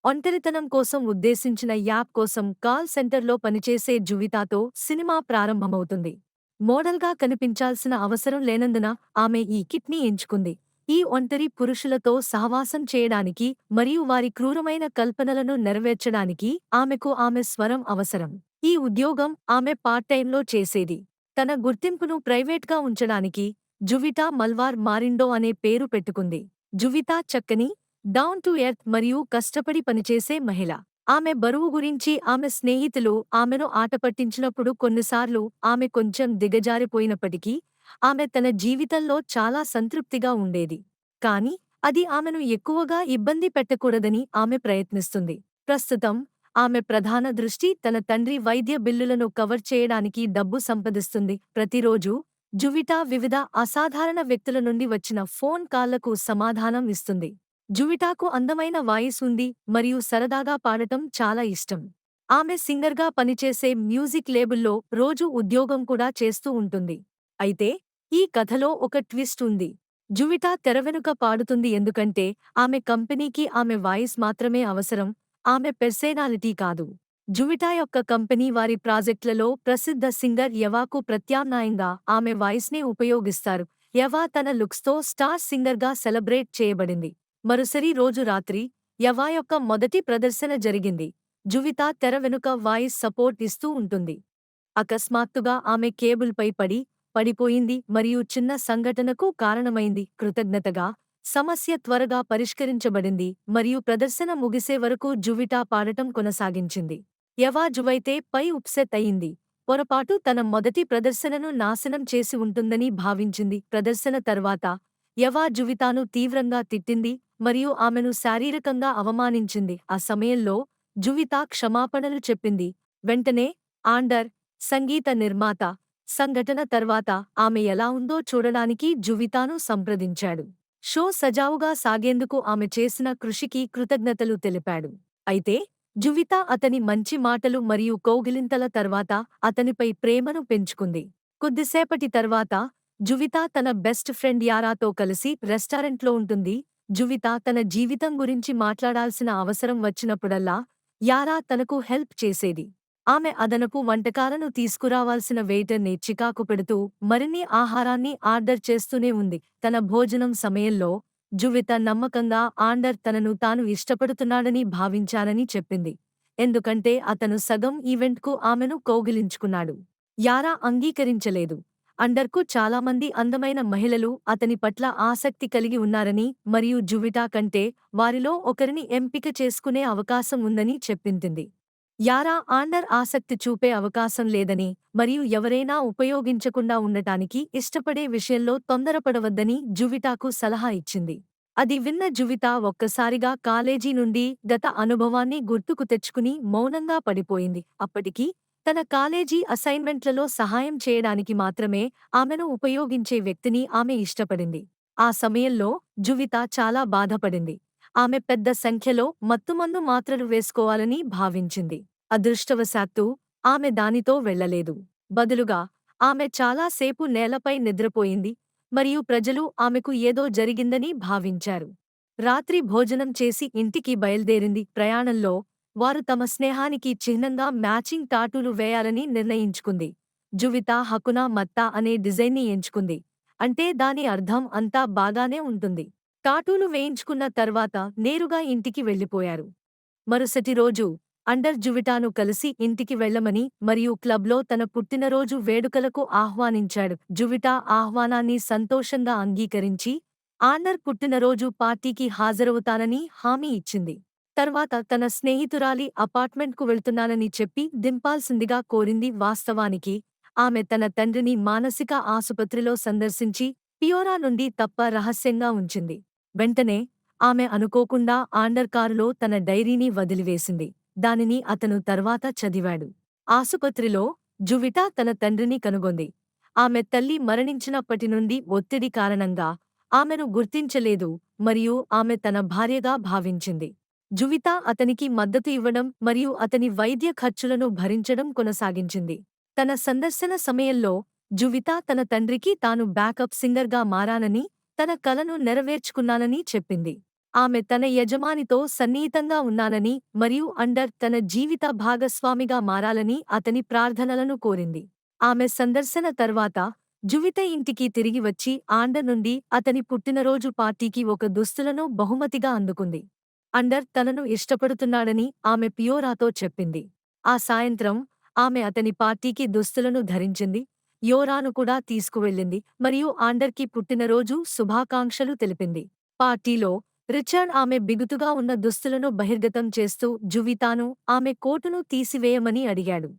ఒంటరితనం కోసం ఉద్దేశించిన యాప్ కోసం కాల్ సెంటర్లో పనిచేసే జువితాతో సినిమా ప్రారంభమవుతుంది. మోడల్గా కనిపించాల్సిన అవసరం లేనందున ఆమె ఈ కిట్ని ఎంచుకుంది. ఈ ఒంటరి పురుషులతో సహవాసం చేయడానికి మరియు వారి క్రూరమైన కల్పనలను నెరవేర్చడానికి ఆమెకు ఆమె స్వరం అవసరం. ఈ ఉద్యోగం ఆమె పార్ట్ టైంలో చేసేది. తన గుర్తింపును ప్రైవేట్గా ఉంచడానికి జువిటా మల్వార్ మారిండో అనే పేరు పెట్టుకుంది. జువితా చక్కని, డౌన్ టు ఎర్త్ మరియు కష్టపడి పనిచేసే మహిళ. ఆమె బరువు గురించి ఆమె స్నేహితులు ఆమెను ఆట పట్టించినప్పుడు కొన్నిసార్లు ఆమె కొంచెం దిగజారిపోయినప్పటికీ ఆమె తన జీవితంలో చాలా సంతృప్తిగా ఉండేది. కానీ అది ఆమెను ఎక్కువగా ఇబ్బంది పెట్టకూడదని ఆమె ప్రయత్నిస్తుంది. ప్రస్తుతం ఆమె ప్రధాన దృష్టి తన తండ్రి వైద్య బిల్లులను కవర్ చేయడానికి డబ్బు సంపాదిస్తుంది. ప్రతిరోజు జువిటా వివిధ అసాధారణ వ్యక్తుల నుండి వచ్చిన ఫోన్ కాల్లకు సమాధానం ఇస్తుంది. జువిటాకు అందమైన వాయిస్ ఉంది మరియు సరదాగా పాడటం చాలా ఇష్టం. ఆమె సింగర్గా పనిచేసే మ్యూజిక్ లేబుల్లో రోజు ఉద్యోగం కూడా చేస్తూ ఉంటుంది. అయితే ఈ కథలో ఒక ట్విస్ట్ ఉంది. జువిటా తెరవెనుక పాడుతుంది ఎందుకంటే ఆమె కంపెనీకి ఆమె వాయిస్ మాత్రమే అవసరం, ఆమె పర్సనాలిటీ కాదు. జువిటా యొక్క కంపెనీ వారి ప్రాజెక్టులలో ప్రసిద్ధ సింగర్ యవాకు ప్రత్యామ్నాయంగా ఆమె వాయిస్నే ఉపయోగిస్తారు. యవా తన లుక్స్తో స్టార్ సింగర్గా సెలబ్రేట్ చేయబడింది. మరుసరి రోజు రాత్రి యవా యొక్క మొదటి ప్రదర్శన జరిగింది. జువితా తెర వెనుక వాయిస్ సపోర్ట్ ఇస్తూ ఉంటుంది. అకస్మాత్తుగా ఆమె కేబుల్పై పడిపోయింది మరియు చిన్న సంఘటనకు కారణమైంది. కృతజ్ఞతగా సమస్య త్వరగా పరిష్కరించబడింది మరియు ప్రదర్శన ముగిసే వరకు జువిటా పాడటం కొనసాగించింది. యవా జువైతే పై ఉప్సెట్ అయింది. పొరపాటు తన మొదటి ప్రదర్శనను నాశనం చేసి ఉంటుందని భావించింది. ప్రదర్శన తర్వాత యవా జువితాను తీవ్రంగా తిట్టింది మరియు ఆమెను శారీరకంగా అవమానించింది. ఆ సమయంలో జువితా క్షమాపణలు చెప్పింది. వెంటనే ఆండర్, సంగీత నిర్మాత, సంఘటన తర్వాత ఆమె ఎలా ఉందో చూడడానికి జువితాను సంప్రదించాడు. షో సజావుగా సాగేందుకు ఆమె చేసిన కృషికి కృతజ్ఞతలు తెలిపాడు. అయితే జువితా అతని మంచి మాటలు మరియు కౌగిలింతల తర్వాత అతనిపై ప్రేమను పెంచుకుంది. కొద్దిసేపటి తర్వాత జువితా తన బెస్ట్ ఫ్రెండ్ యారాతో కలిసి రెస్టారెంట్లో ఉంటుంది. జువితా తన జీవితం గురించి మాట్లాడాల్సిన అవసరం వచ్చినప్పుడల్లా యారా తనకు హెల్ప్ చేసేది. ఆమె అదనపు వంటకాలను తీసుకురావాల్సిన వెయిటర్ని చికాకు పెడుతూ మరిన్ని ఆహారాన్ని ఆర్డర్ చేస్తూనే ఉంది. తన భోజనం సమయంలో జువితా నమ్మకంగా ఆండర్ తనను తాను ఇష్టపడుతున్నాడని భావించానని చెప్పింది. ఎందుకంటే అతను సగం ఈవెంట్కు ఆమెను కౌగిలించుకున్నాడు. యారా అంగీకరించలేదు. అండర్కు చాలామంది అందమైన మహిళలు అతని పట్ల ఆసక్తి కలిగి ఉన్నారని మరియు జువిటా కంటే వారిలో ఒకరిని ఎంపిక చేసుకునే అవకాశం ఉందని చెప్పింది. యారా ఆండర్ ఆసక్తి చూపే అవకాశం లేదని మరియు ఎవరైనా ఉపయోగించకుండా ఉండటానికి ఇష్టపడే విషయంలో తొందరపడవద్దని జువిటాకు సలహా ఇచ్చింది. అది విన్న జువితా ఒక్కసారిగా కాలేజీ నుండి గత అనుభవాన్ని గుర్తుకు తెచ్చుకుని మౌనంగా పడిపోయింది. అప్పటికి తన కాలేజీ అసైన్మెంట్లలో సహాయం చేయడానికి మాత్రమే ఆమెను ఉపయోగించే వ్యక్తిని ఆమె ఇష్టపడింది. ఆ సమయంలో జువితా చాలా బాధపడింది. ఆమె పెద్ద సంఖ్యలో మత్తుమందు మాత్రలు వేసుకోవాలని భావించింది. అదృష్టవశాత్తు ఆమె దానితో వెళ్ళలేదు. బదులుగా ఆమె చాలా సేపు నేలపై నిద్రపోయింది మరియు ప్రజలు ఆమెకు ఏదో జరిగిందని భావించారు. రాత్రి భోజనం చేసి ఇంటికి బయల్దేరింది. ప్రయాణంలో వారు తమ స్నేహానికి చిహ్నంగా మ్యాచింగ్ టాటూలు వేయాలని నిర్ణయించుకుంది. జువితా హకునా మత్తా అనే డిజైన్ని ఎంచుకుంది. అంటే దాని అర్థం అంతా బాగానే ఉంటుంది. టాటూలు వేయించుకున్న తర్వాత నేరుగా ఇంటికి వెళ్ళిపోయారు. మరుసటి రోజు అండర్ జువిటాను కలిసి ఇంటికి వెళ్లమని మరియు క్లబ్లో తన పుట్టినరోజు వేడుకలకు ఆహ్వానించాడు. జువిటా ఆహ్వానాన్ని సంతోషంగా అంగీకరించి ఆండర్ పుట్టినరోజు పార్టీకి హాజరవుతానని హామీ ఇచ్చింది. తర్వాత తన స్నేహితురాలి అపార్ట్మెంట్కు వెళ్తున్నానని చెప్పి దింపాల్సిందిగా కోరింది. వాస్తవానికి ఆమె తన తండ్రిని మానసిక ఆసుపత్రిలో సందర్శించి పియోరా నుండి తప్ప రహస్యంగా ఉంచింది. వెంటనే ఆమె అనుకోకుండా ఆండర్ కారులో తన డైరీని వదిలివేసింది. దానిని అతను తర్వాత చదివాడు. ఆసుపత్రిలో జువిటా తన తండ్రిని కనుగొంది. ఆమె తల్లి మరణించినప్పటి నుండి ఒత్తిడి కారణంగా ఆమెను గుర్తించలేదు మరియు ఆమె తన భార్యగా భావించింది. జువితా అతనికి మద్దతు ఇవ్వడం మరియు అతని వైద్య ఖర్చులను భరించడం కొనసాగించింది. తన సందర్శన సమయంలో జువితా తన తండ్రికి తాను బ్యాకప్ సింగర్గా మారానని, తన కలను నెరవేర్చుకున్నానని చెప్పింది. ఆమె తన యజమానితో సన్నిహితంగా ఉన్నానని మరియు అండర్ తన జీవిత భాగస్వామిగా మారాలని అతని ప్రార్థనలను కోరింది. ఆమె సందర్శన తర్వాత జువిత ఇంటికి తిరిగి వచ్చి ఆండర్ నుండి అతని పుట్టినరోజు పార్టీకి ఒక దుస్తులను బహుమతిగా అందుకుంది. అండర్ తనను ఇష్టపడుతున్నాడని ఆమె పియోరాతో చెప్పింది. ఆ సాయంత్రం ఆమె అతని పార్టీకి దుస్తులను ధరించింది. యోరాను కూడా తీసుకువెళ్ళింది మరియు ఆండర్కి పుట్టినరోజు శుభాకాంక్షలు తెలిపింది. పార్టీలో రిచర్డ్ ఆమె బిగుతుగా ఉన్న దుస్తులను బహిర్గతం చేస్తూ జువితాను ఆమె కోటును తీసివేయమని అడిగాడు.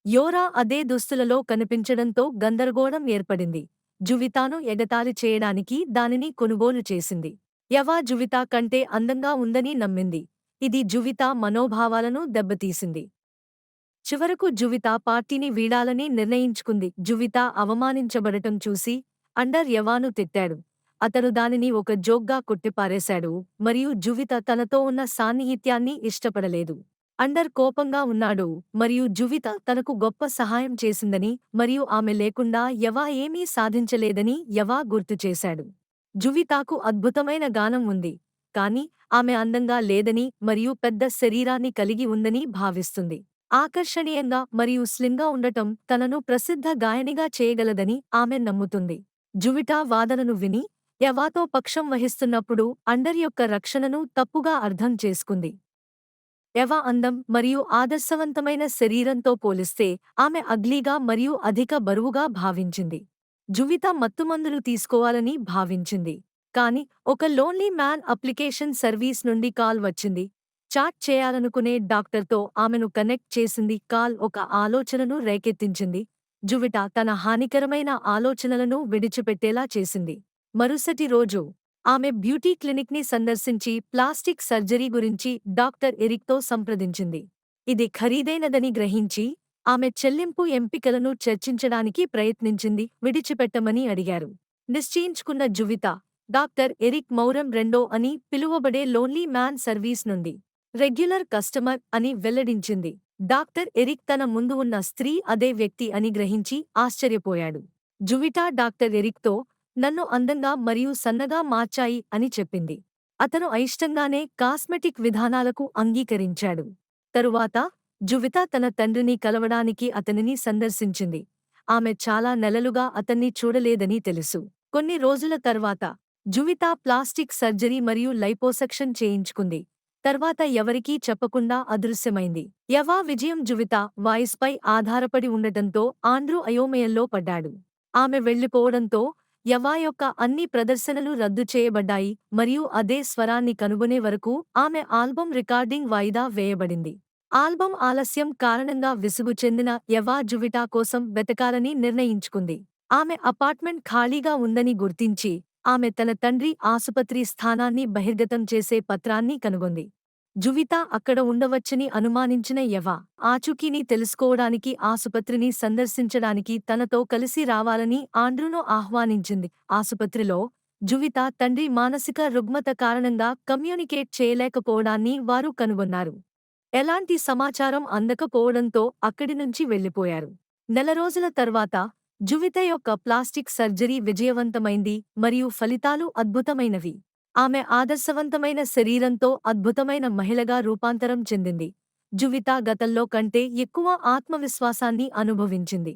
యోరా అదే దుస్తులలో కనిపించడంతో గందరగోళం ఏర్పడింది. జువితాను ఎగతాళి చేయడానికి దానిని కొనుగోలు చేసింది. యవా జువితా కంటే అందంగా ఉందని నమ్మింది. ఇది జువితా మనోభావాలను దెబ్బతీసింది. చివరకు జువితా పార్టీని వీడాలని నిర్ణయించుకుంది. జువితా అవమానించబడటం చూసి అండర్ యవాను తిట్టాడు. అతను దానిని ఒక జోక్గా కొట్టిపారేశాడు మరియు జువిత తనతో ఉన్న సాన్నిహిత్యాన్ని ఇష్టపడలేదు. అండర్ కోపంగా ఉన్నాడు మరియు జువిత తనకు గొప్ప సహాయం చేసిందని మరియు ఆమె లేకుండా యవా ఏమీ సాధించలేదని యవా గుర్తుచేశాడు. జువితాకు అద్భుతమైన గానం ఉంది, కాని ఆమె అందంగా లేదని మరియు పెద్ద శరీరాన్ని కలిగి ఉందని భావిస్తుంది. ఆకర్షణీయంగా మరియు స్లిమ్గా ఉండటం తనను ప్రసిద్ధ గాయనిగా చేయగలదని ఆమె నమ్ముతుంది. జువిటా వాదనను విని యవాతో పక్షం వహిస్తున్నప్పుడు అండర్ యొక్క రక్షణను తప్పుగా అర్థం చేసుకుంది. యవ అందం మరియు ఆదర్శవంతమైన శరీరంతో పోలిస్తే ఆమె అగ్లీగా మరియు అధిక బరువుగా భావించింది. జువిత మత్తుమందులు తీసుకోవాలని భావించింది. కాని ఒక లోన్లీ మ్యాన్ అప్లికేషన్ సర్వీస్ నుండి కాల్ వచ్చింది. చాట్ చేయాలనుకునే డాక్టర్తో ఆమెను కనెక్ట్ చేసింది. కాల్ ఒక ఆలోచనను రేకెత్తించింది. జువిట తన హానికరమైన ఆలోచనలను విడిచిపెట్టేలా చేసింది. మరుసటి రోజు ఆమె బ్యూటీ క్లినిక్ని సందర్శించి ప్లాస్టిక్ సర్జరీ గురించి డాక్టర్ ఎరిక్తో సంప్రదించింది. ఇది ఖరీదైనదని గ్రహించి ఆమె చెల్లింపు ఎంపికలను చర్చించడానికి ప్రయత్నించింది. విడిచిపెట్టమని అడిగారు. నిశ్చయించుకున్న జువిత డాక్టర్ ఎరిక్ మౌరం రెండో అని పిలువబడే లోన్లీ మ్యాన్ సర్వీస్ నుండి రెగ్యులర్ కస్టమర్ అని వెల్లడించింది. డాక్టర్ ఎరిక్ తన ముందు ఉన్న స్త్రీ అదే వ్యక్తి అని గ్రహించి ఆశ్చర్యపోయాడు. జువిటా డాక్టర్ ఎరిక్తో నన్ను అందంగా మరియు సన్నగా మార్చాయి అని చెప్పింది. అతను అయిష్టంగానే కాస్మెటిక్ విధానాలకు అంగీకరించాడు. తరువాత జువిత తన తండ్రిని కలవడానికి అతనిని సందర్శించింది. ఆమె చాలా నెలలుగా అతన్ని చూడలేదని తెలుసు. కొన్ని రోజుల తర్వాత జువిత ప్లాస్టిక్ సర్జరీ మరియు లైపోసక్షన్ చేయించుకుంది. తర్వాత ఎవరికీ చెప్పకుండా అదృశ్యమైంది. యవా విజయం జువిత వాయిస్పై ఆధారపడి ఉండటంతో ఆండ్రూ అయోమయంలో పడ్డాడు. ఆమె వెళ్లిపోవడంతో యవా యొక్క అన్ని ప్రదర్శనలు రద్దు చేయబడ్డాయి మరియు అదే స్వరాన్ని కనుగొనే వరకు ఆమె ఆల్బమ్ రికార్డింగ్ వాయిదా వేయబడింది. ఆల్బమ్ ఆలస్యం కారణంగా విసుగు చెందిన యవా జువిటా కోసం వెతకాలని నిర్ణయించుకుంది. ఆమె అపార్ట్మెంట్ ఖాళీగా ఉందని గుర్తించి ఆమె తన తండ్రి ఆసుపత్రి స్థానాన్ని బహిర్గతం చేసే పత్రాన్ని కనుగొంది. జువిత అక్కడ ఉండవచ్చని అనుమానించిన యవా ఆచూకీని తెలుసుకోవడానికి ఆసుపత్రిని సందర్శించడానికి తనతో కలిసి రావాలని ఆండ్రూను ఆహ్వానించింది. ఆసుపత్రిలో జువిత తండ్రి మానసిక రుగ్మత కారణంగా కమ్యూనికేట్ చేయలేకపోవడాన్ని వారు కనుగొన్నారు. ఎలాంటి సమాచారం అందకపోవడంతో అక్కడి నుంచి వెళ్లిపోయారు. నెల రోజుల తర్వాత జువిత యొక్క ప్లాస్టిక్ సర్జరీ విజయవంతమైంది మరియు ఫలితాలు అద్భుతమైనవి. ఆమె ఆదర్శవంతమైన శరీరంతో అద్భుతమైన మహిళగా రూపాంతరం చెందింది. జువిత గతంలో కంటే ఎక్కువ ఆత్మవిశ్వాసాన్ని అనుభవించింది.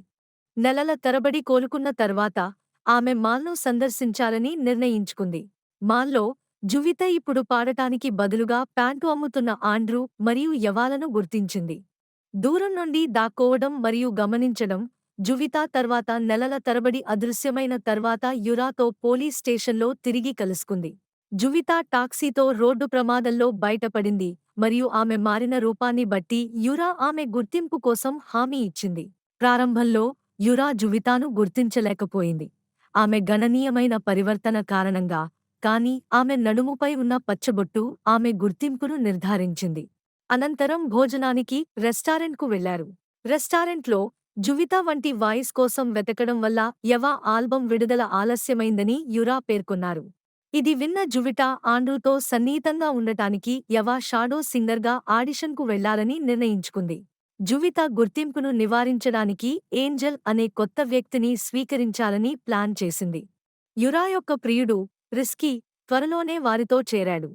నెలల తరబడి కోలుకున్న తర్వాత ఆమె మాల్ను సందర్శించాలని నిర్ణయించుకుంది. మాల్లో జువిత ఇప్పుడు పాడటానికి బదులుగా ప్యాంటు అమ్ముతున్న ఆండ్రూ మరియు యవాలను గుర్తించింది. దూరం నుండి దాక్కోవడం మరియు గమనించడం. జువిత తర్వాత నెలల తరబడి అదృశ్యమైన తర్వాత యురాతో పోలీస్ స్టేషన్లో తిరిగి కలుసుకుంది. జువిత టాక్సీతో రోడ్డు ప్రమాదంలో బయటపడింది మరియు ఆమె మారిన రూపాన్ని బట్టి యురా ఆమె గుర్తింపు కోసం హామీ ఇచ్చింది. ప్రారంభంలో యురా జువితాను గుర్తించలేకపోయింది ఆమె గణనీయమైన పరివర్తన కారణంగా, కాని ఆమె నడుముపై ఉన్న పచ్చబొట్టు ఆమె గుర్తింపును నిర్ధారించింది. అనంతరం భోజనానికి రెస్టారెంట్కు వెళ్లారు. రెస్టారెంట్లో జువిత వంటి వాయిస్ కోసం వెతకడం వల్ల యవా ఆల్బమ్ విడుదల ఆలస్యమైందని యురా పేర్కొన్నారు. ఇది విన్న జువిట ఆండ్రూతో సన్నిహితంగా ఉండటానికి యవా షాడో సింగర్గా ఆడిషన్కు వెళ్లాలని నిర్ణయించుకుంది. జువిత గుర్తింపును నివారించడానికి ఏంజెల్ అనే కొత్త వ్యక్తిని స్వీకరించాలని ప్లాన్ చేసింది. యురా యొక్క ప్రియుడు రిస్కీ త్వరలోనే వారితో చేరాడు.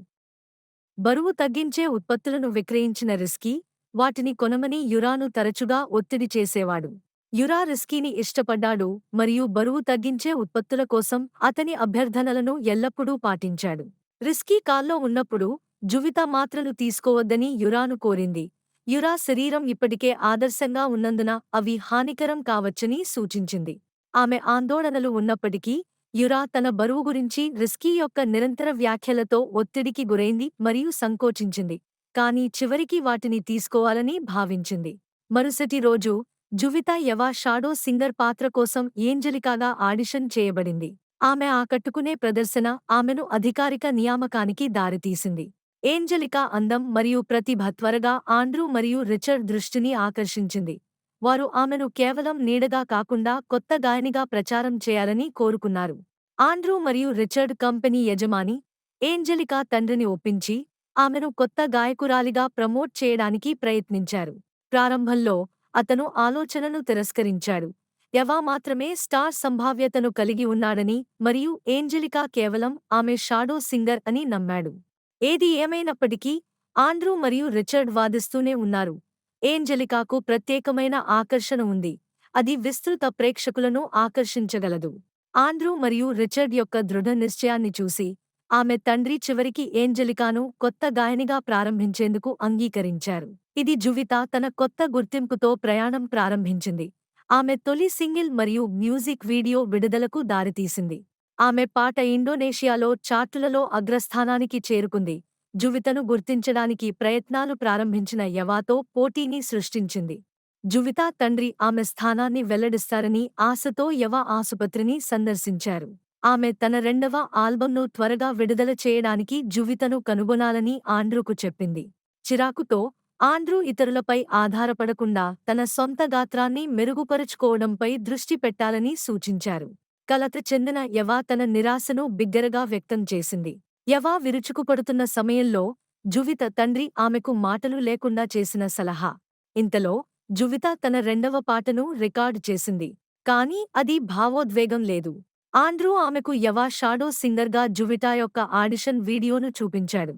బరువు తగ్గించే ఉత్పత్తులను విక్రయించిన రిస్కీ వాటిని కొనమని యురాను తరచుగా ఒత్తిడి చేసేవాడు. యురా రిస్కీని ఇష్టపడ్డాడు మరియు బరువు తగ్గించే ఉత్పత్తుల కోసం అతని అభ్యర్థనలను ఎల్లప్పుడూ పాటించాడు. రిస్కీ కాల్లో ఉన్నప్పుడు జువితా మాత్రలు తీసుకోవద్దని యురాను కోరింది. యురా శరీరం ఇప్పటికే ఆదర్శంగా ఉన్నందున అవి హానికరం కావచ్చని సూచించింది. ఆమె ఆందోళనలు ఉన్నప్పటికీ యురా తన బరువు గురించి రిస్కీ యొక్క నిరంతర వ్యాఖ్యలతో ఒత్తిడికి గురైంది మరియు సంకోచించింది, కానీ చివరికి వాటిని తీసుకోవాలని భావించింది. మరుసటి రోజు జువితా యవా షాడో సింగర్ పాత్ర కోసం ఏంజెలికాగా ఆడిషన్ చేయబడింది. ఆమె ఆకట్టుకునే ప్రదర్శన ఆమెను అధికారిక నియామకానికి దారితీసింది. ఏంజెలికా అందం మరియు ప్రతిభ త్వరగా ఆండ్రూ మరియు రిచర్డ్ దృష్టిని ఆకర్షించింది. వారు ఆమెను కేవలం నీడగా కాకుండా కొత్త గాయనిగా ప్రచారం చేయాలని కోరుకున్నారు. ఆండ్రూ మరియు రిచర్డ్ కంపెనీ యజమాని ఏంజెలికా తండ్రిని ఒప్పించి ఆమెను కొత్త గాయకురాలిగా ప్రమోట్ చేయడానికి ప్రయత్నించారు. ప్రారంభంలో అతను ఆలోచనను తిరస్కరించాడు. యవా మాత్రమే స్టార్ సంభావ్యతను కలిగి ఉన్నాడని మరియు ఏంజెలికా కేవలం ఆమె షాడో సింగర్ అని నమ్మాడు. ఏది ఏమైనప్పటికీ ఆండ్రూ మరియు రిచర్డ్ వాదిస్తూనే ఉన్నారు. ఏంజెలికాకు ప్రత్యేకమైన ఆకర్షణ ఉంది, అది విస్తృత ప్రేక్షకులను ఆకర్షించగలదు. ఆండ్రూ మరియు రిచర్డ్ యొక్క దృఢ నిశ్చయాన్ని చూసి ఆమె తండ్రి చివరికి ఏంజెలికాను కొత్త గాయనిగా ప్రారంభించేందుకు అంగీకరించారు. ఇది జువితా తన కొత్త గుర్తింపుతో ప్రయాణం ప్రారంభించింది. ఆమె తొలి సింగిల్ మరియు మ్యూజిక్ వీడియో విడుదలకు దారితీసింది. ఆమె పాట ఇండోనేషియాలో చార్టులలో అగ్రస్థానానికి చేరుకుంది. జువితను గుర్తించడానికి ప్రయత్నాలు ప్రారంభించిన యవాతో పోటీని సృష్టించింది. జువితా తండ్రి ఆమె స్థానాన్ని వెల్లడిస్తారని ఆశతో యవా ఆసుపత్రిని సందర్శించారు. ఆమె తన రెండవ ఆల్బమ్ను త్వరగా విడుదల చేయడానికి జువితను కనుగొనాలని ఆండ్రూకు చెప్పింది. చిరాకుతో ఆండ్రూ ఇతరులపై ఆధారపడకుండా తన సొంత గాత్రాన్ని మెరుగుపరుచుకోవడంపై దృష్టి పెట్టాలని సూచించారు. కలత చెందిన యవా తన నిరాశను బిగ్గరగా వ్యక్తం చేసింది. యవా విరుచుకుపడుతున్న సమయంలో జువిత తండ్రి ఆమెకు మాటలు లేకుండా చేసిన సలహా. ఇంతలో జువిత తన రెండవ పాటను రికార్డు చేసింది, కానీ అది భావోద్వేగం లేదు. ఆండ్రూ ఆమెకు యవా షాడో సింగర్గా జువిటా యొక్క ఆడిషన్ వీడియోను చూపించాడు.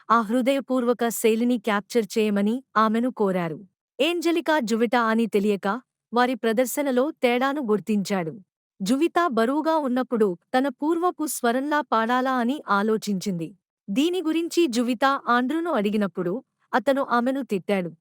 ఆ హృదయపూర్వక శైలిని క్యాప్చర్ చేయమని ఆమెను కోరారు. ఏంజెలికా జువిటా అని తెలియక వారి ప్రదర్శనలో తేడాను గుర్తించాడు. జువితా బరువుగా ఉన్నప్పుడు తన పూర్వపు స్వరంలా పాడాలా అని ఆలోచించింది. దీని గురించి జువితా ఆండ్రూను అడిగినప్పుడు అతను ఆమెను తిట్టాడు.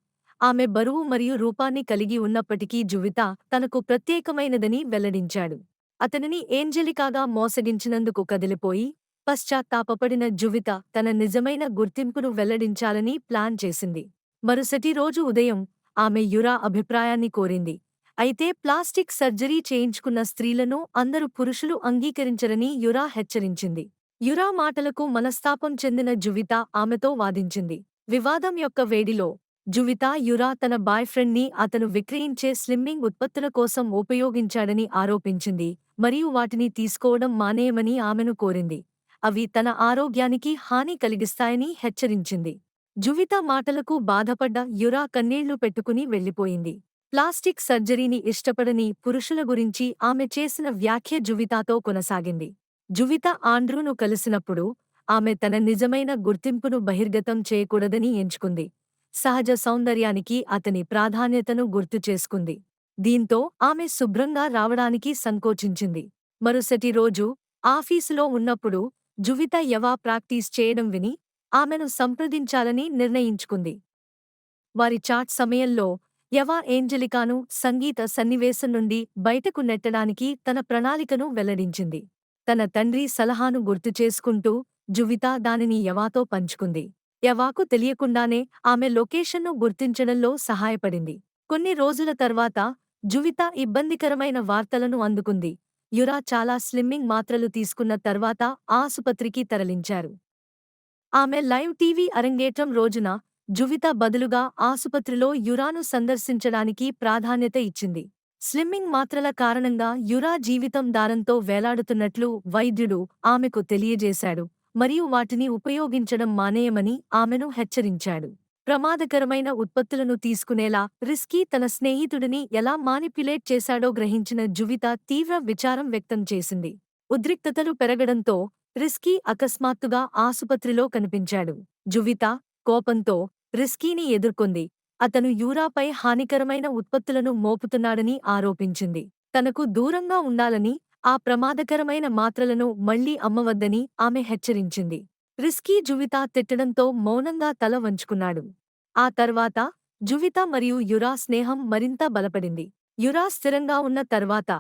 ఆమె బరువు మరియు రూపాన్ని కలిగి ఉన్నప్పటికీ జువితా తనకు ప్రత్యేకమైనదని వెల్లడించాడు. అతనిని ఏంజెలికాగా మోసగించినందుకు కదిలిపోయి పశ్చాత్తాపపడిన జువిత తన నిజమైన గుర్తింపును వెల్లడించాలని ప్లాన్ చేసింది. మరుసటి రోజు ఉదయం ఆమె యురా అభిప్రాయాన్ని కోరింది. అయితే ప్లాస్టిక్ సర్జరీ చేయించుకున్న స్త్రీలను అందరు పురుషులు అంగీకరించరని యురా హెచ్చరించింది. యురా మాటలకు మనస్తాపం చెందిన జువిత ఆమెతో వాదించింది. వివాదం యొక్క వేడిలో జువిత యురా తన బాయ్ఫ్రెండ్ని అతను విక్రయించే స్లిమ్మింగ్ ఉత్పత్తుల కోసం ఉపయోగించాడని ఆరోపించింది మరియు వాటిని తీసుకోవడం మానేయమని ఆమెను కోరింది. అవి తన ఆరోగ్యానికి హాని కలిగిస్తాయని హెచ్చరించింది. జువిత మాటలకు బాధపడ్డ యురా కన్నీళ్లు పెట్టుకుని వెళ్లిపోయింది. ప్లాస్టిక్ సర్జరీని ఇష్టపడని పురుషుల గురించి ఆమె చేసిన వ్యాఖ్య జువితాతో కొనసాగింది. జువిత ఆండ్రూను కలిసినప్పుడు ఆమె తన నిజమైన గుర్తింపును బహిర్గతం చేయకూడదని ఎంచుకుంది. సహజ సౌందర్యానికి అతని ప్రాధాన్యతను గుర్తుచేసుకుంది. దీంతో ఆమె శుభ్రంగా రావడానికి సంకోచించింది. మరుసటి రోజు ఆఫీసులో ఉన్నప్పుడు జువిత యవా ప్రాక్టీస్ చేయడం విని ఆమెను సంప్రదించాలని నిర్ణయించుకుంది. వారి చాట్ సమయంలో యవా ఏంజెలికాను సంగీత సన్నివేశం నుండి బయటకు నెట్టడానికి తన ప్రణాళికను వెల్లడించింది. తన తండ్రి సలహాను గుర్తుచేసుకుంటూ జువిత దానిని యవాతో పంచుకుంది. యవాకు తెలియకుండానే ఆమె లొకేషన్ను గుర్తించడంలో సహాయపడింది. కొన్ని రోజుల తర్వాత జువిత ఇబ్బందికరమైన వార్తలను అందుకుంది. యురా చాలా స్లిమ్మింగ్ మాత్రలు తీసుకున్న తర్వాత ఆసుపత్రికి తరలించారు. ఆమె లైవ్ టీవీ అరంగేట్రం రోజున జువిత బదులుగా ఆసుపత్రిలో యురాను సందర్శించడానికి ప్రాధాన్యత ఇచ్చింది. స్లిమ్మింగ్ మాత్రల కారణంగా యురా జీవితం దారంతో వేలాడుతున్నట్లు వైద్యుడు ఆమెకు తెలియజేశాడు మరియు వాటిని ఉపయోగించడం మానేయమని ఆమెను హెచ్చరించాడు. ప్రమాదకరమైన ఉత్పత్తులను తీసుకునేలా రిస్కీ తన స్నేహితుడిని ఎలా మానిప్యులేట్ చేశాడో గ్రహించిన జువిత తీవ్ర విచారం వ్యక్తం చేసింది. ఉద్రిక్తతలు పెరగడంతో రిస్కీ అకస్మాత్తుగా ఆసుపత్రిలో కనిపించాడు. జువిత కోపంతో రిస్కీని ఎదుర్కొంది. అతను యూరాపై హానికరమైన ఉత్పత్తులను మోపుతున్నాడని ఆరోపించింది. తనకు దూరంగా ఉండాలని, ఆ ప్రమాదకరమైన మాత్రలను మళ్లీ అమ్మవద్దని ఆమె హెచ్చరించింది. రిస్కీ జువిత తిట్టడంతో మౌనంగా తల వంచుకున్నాడు. ఆ తర్వాత జువిత మరియు యురా స్నేహం మరింత బలపడింది. యురా స్థిరంగా ఉన్న తర్వాత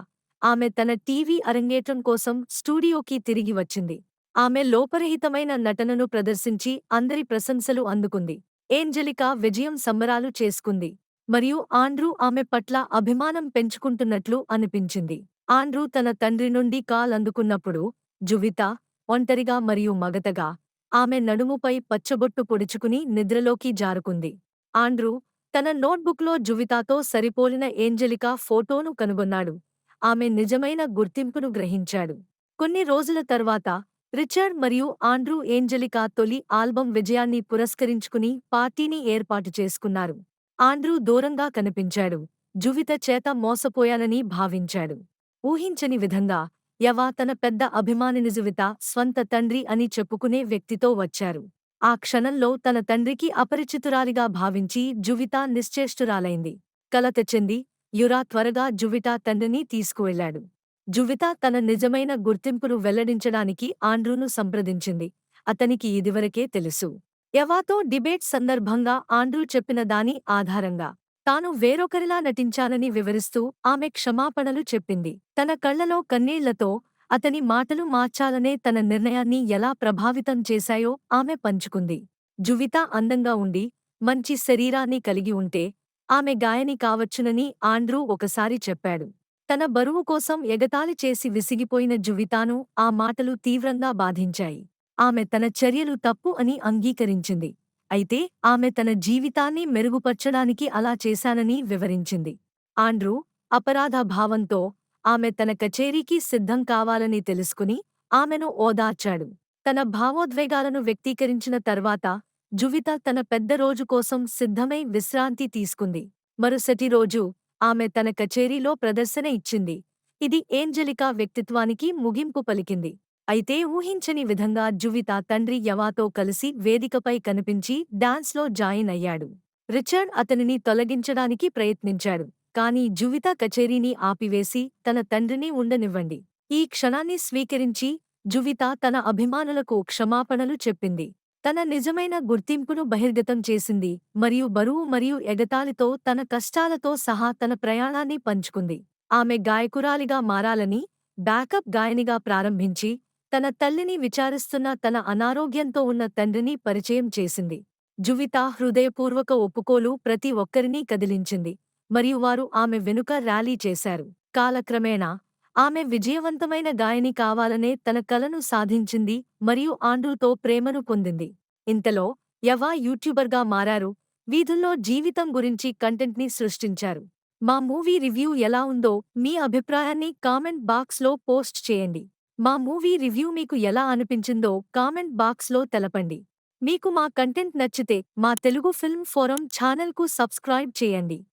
ఆమె తన టీవీ అరంగేట్రం కోసం స్టూడియోకి తిరిగి వచ్చింది. ఆమె లోపరహితమైన నటనను ప్రదర్శించి అందరి ప్రశంసలు అందుకుంది. ఏంజెలికా విజయం సంబరాలు చేసుకుంది. మరియు ఆండ్రూ ఆమె పట్ల అభిమానం పెంచుకుంటున్నట్లు అనిపించింది. ఆండ్రూ తన తండ్రి నుండి కాల్ అందుకున్నప్పుడు జువిత ఒంటరిగా మరియు మగతగా ఆమె నడుముపై పచ్చబొట్టు పొడుచుకుని నిద్రలోకి జారుకుంది. ఆండ్రూ తన నోట్బుక్లో జువితాతో సరిపోలిన ఏంజెలికా ఫోటోను కనుగొన్నాడు. ఆమె నిజమైన గుర్తింపును గ్రహించాడు. కొన్ని రోజుల తర్వాత రిచర్డ్ మరియు ఆండ్రూ ఏంజెలికా తొలి ఆల్బం విజయాన్ని పురస్కరించుకుని పార్టీని ఏర్పాటు చేసుకున్నారు. ఆండ్రూ దూరంగా కనిపించాడు. జువిత చేత మోసపోయానని భావించాడు. ఊహించని విధంగా యవా తన పెద్ద అభిమానిని జువిత స్వంత తండ్రి అని చెప్పుకునే వ్యక్తితో వచ్చారు. ఆ క్షణంలో తన తండ్రికి అపరిచితురాలిగా భావించి జువిత నిశ్చేష్టురాలైంది. కలత చెంది యురా త్వరగా జువిత తండ్రిని తీసుకువెళ్లాడు. జువిత తన నిజమైన గుర్తింపును వెల్లడించడానికి ఆండ్రూను సంప్రదించింది. అతనికి ఇదివరకే తెలుసు. యవాతో డిబేట్ సందర్భంగా ఆండ్రూ చెప్పిన దాని ఆధారంగా తాను వేరొకరిలా నటించానని వివరిస్తూ ఆమె క్షమాపణలు చెప్పింది. తన కళ్లలో కన్నీళ్లతో అతని మాటలు మార్చాలనే తన నిర్ణయాన్ని ఎలా ప్రభావితం చేశాయో ఆమె పంచుకుంది. జువిత అందంగా ఉండి మంచి శరీరాన్ని కలిగి ఉంటే ఆమె గాయని కావచ్చునని ఆండ్రూ ఒకసారి చెప్పాడు. తన బరువు కోసం ఎగతాళి చేసి విసిగిపోయిన జువితాను ఆ మాటలు తీవ్రంగా బాధించాయి. ఆమె తన చర్యలు తప్పు అని అంగీకరించింది. అయితే ఆమె తన జీవితాన్ని మెరుగుపర్చడానికి అలా చేశానని వివరించింది. ఆండ్రూ అపరాధ భావంతో ఆమె తన కచేరీకి సిద్ధం కావాలని తెలుసుకుని ఆమెను ఓదార్చాడు. తన భావోద్వేగాలను వ్యక్తీకరించిన తర్వాత జువిత తన పెద్ద రోజు కోసం సిద్ధమై విశ్రాంతి తీసుకుంది. మరుసటి రోజు ఆమె తన కచేరీలో ప్రదర్శన ఇచ్చింది. ఇది ఏంజెలికా వ్యక్తిత్వానికి ముగింపు పలికింది. అయితే ఊహించని విధంగా జువిత తండ్రి యవాతో కలిసి వేదికపై కనిపించి డాన్స్లో జాయిన్ అయ్యాడు. రిచర్డ్ అతనిని తొలగించడానికి ప్రయత్నించాడు. కానీ జువిత కచేరీని ఆపివేసి తన తండ్రిని ఉండనివ్వండి. ఈ క్షణాన్ని స్వీకరించి జువిత తన అభిమానులకు క్షమాపణలు చెప్పింది. తన నిజమైన గుర్తింపును బహిర్గతం చేసింది మరియు బరువు మరియు ఎగతాళితో తన కష్టాలతో సహా తన ప్రయాణాన్ని పంచుకుంది. ఆమె గాయకురాలిగా మారాలని బ్యాకప్ గాయనిగా ప్రారంభించి తన తల్లిని విచారిస్తున్న తన అనారోగ్యంతో ఉన్న తండ్రిని పరిచయం చేసింది. జువిత హృదయపూర్వక ఒప్పుకోలు ప్రతి ఒక్కరినీ కదిలించింది మరియు వారు ఆమె వెనుక ర్యాలీ చేశారు. కాలక్రమేణా ఆమె విజయవంతమైన గాయని కావాలనే తన కలను సాధించింది మరియు ఆండ్రూతో ప్రేమను పొందింది. ఇంతలో యవా యూట్యూబర్గా మారారు. వీధుల్లో జీవితం గురించి కంటెంట్ని సృష్టించారు. మా మూవీ రివ్యూ ఎలా ఉందో మీ అభిప్రాయాన్ని కామెంట్ బాక్స్లో పోస్ట్ చేయండి. మా మూవీ రివ్యూ మీకు ఎలా అనిపించిందో కామెంట్ బాక్స్లో తెలపండి. మీకు మా కంటెంట్ నచ్చితే మా తెలుగు ఫిల్మ్ ఫోరం ఛానల్కు సబ్స్క్రైబ్ చేయండి.